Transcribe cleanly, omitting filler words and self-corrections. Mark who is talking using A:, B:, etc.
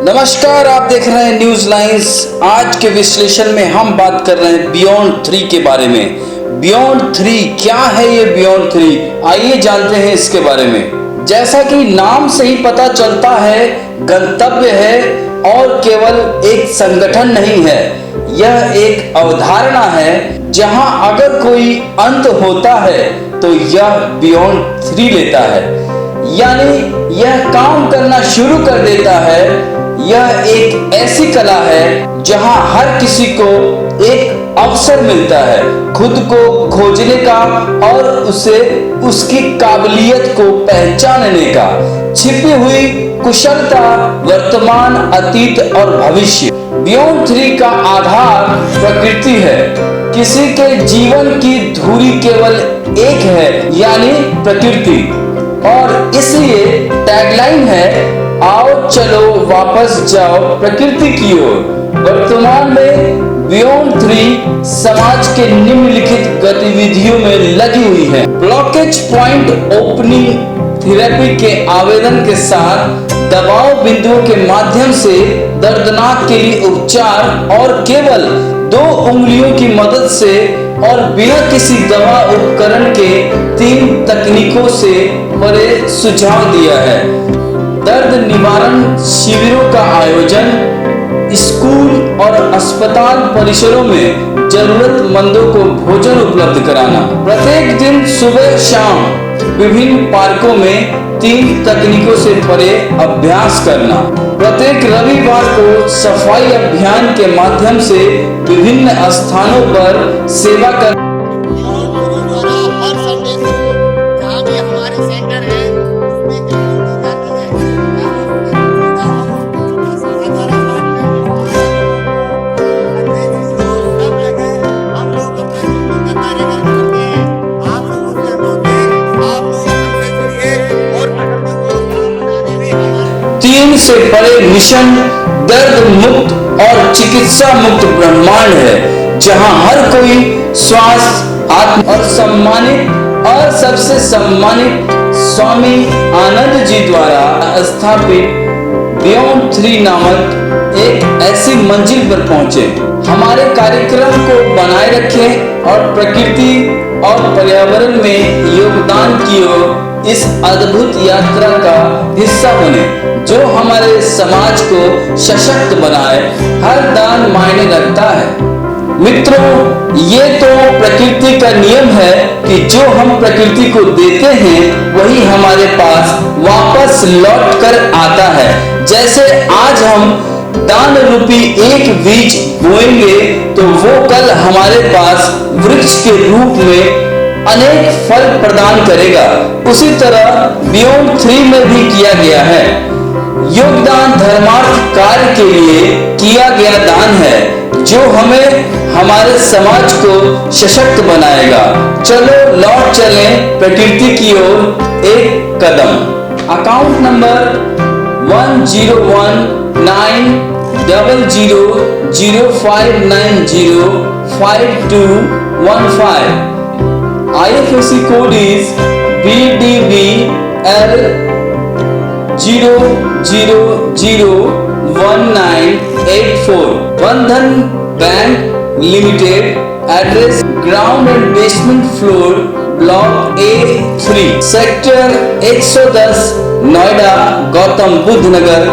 A: नमस्कार, आप देख रहे हैं न्यूज लाइन्स। आज के विश्लेषण में हम बात कर रहे हैं बियॉन्ड 3 के बारे में। बियॉन्ड 3 क्या है? ये बियॉन्ड 3 आइए जानते हैं इसके बारे में। जैसा कि नाम से ही पता चलता है, गंतव्य है और केवल एक संगठन नहीं है। यह एक अवधारणा है जहां अगर कोई अंत होता है तो यह बियॉन्ड 3 लेता है, यानी यह काम करना शुरू कर देता है। यह एक ऐसी कला है जहां हर किसी को एक अवसर मिलता है खुद को खोजने का और उसे उसकी काबिलियत को पहचानने का। छिपी हुई कुशलता, वर्तमान, अतीत और भविष्य। बियॉन्ड 3 का आधार प्रकृति है। किसी के जीवन की धुरी केवल एक है, यानी प्रकृति, और इसलिए टैगलाइन है, आओ चलो वापस जाओ प्रकृति की ओर। वर्तमान में बियॉन्ड 3 समाज के निम्नलिखित गतिविधियों में लगी हुई है। ब्लॉकेज पॉइंट ओपनिंग थेरेपी के आवेदन के साथ दबाव बिंदुओं के माध्यम से दर्दनाक के लिए उपचार और केवल 2 उंगलियों की मदद से और बिना किसी दवा उपकरण के 3 तकनीकों से परे सुझाव दिया है। दर्द निवारण शिविरों का आयोजन, स्कूल और अस्पताल परिसरों में जरूरतमंदों को भोजन उपलब्ध कराना, प्रत्येक दिन सुबह शाम विभिन्न पार्कों में 3 तकनीकों से परे अभ्यास करना, प्रत्येक रविवार को सफाई अभियान के माध्यम से विभिन्न स्थानों पर सेवा करना। से परे मिशन दर्द मुक्त और चिकित्सा मुक्त ब्रह्मांड है, जहां हर कोई स्वास्थ्य, आत्म और सम्मानित और सबसे सम्मानित स्वामी आनंद जी द्वारा स्थापित बियॉन्ड 3 नामक एक ऐसी मंजिल पर पहुंचे। हमारे कार्यक्रम को बनाए रखें और प्रकृति और पर्यावरण में योगदान की ओर इस अद्भुत यात्रा का हिस्सा बने, जो हमारे समाज को सशक्त बनाए। हर दान मायने रखता है। मित्रों, ये तो प्रकृति का नियम है कि जो हम प्रकृति को देते हैं वही हमारे पास वापस लौट कर आता है। जैसे आज हम दान रूपी एक बीज बोएंगे तो वो कल हमारे पास वृक्ष के रूप में अनेक फल प्रदान करेगा। उसी तरह बियॉन्ड 3 में भी किया गया है। योगदान धर्मार्थ कार्य के लिए किया गया दान है, जो हमें हमारे समाज को सशक्त बनाएगा। चलो लौट चलें प्रकृति की ओर एक कदम। Account number 10019005905215। IFSC code is BDBL 0001984. Bandhan Bank Limited. Address ground and basement floor, Block A3, Sector 110, Noida, Gautam Budh Nagar,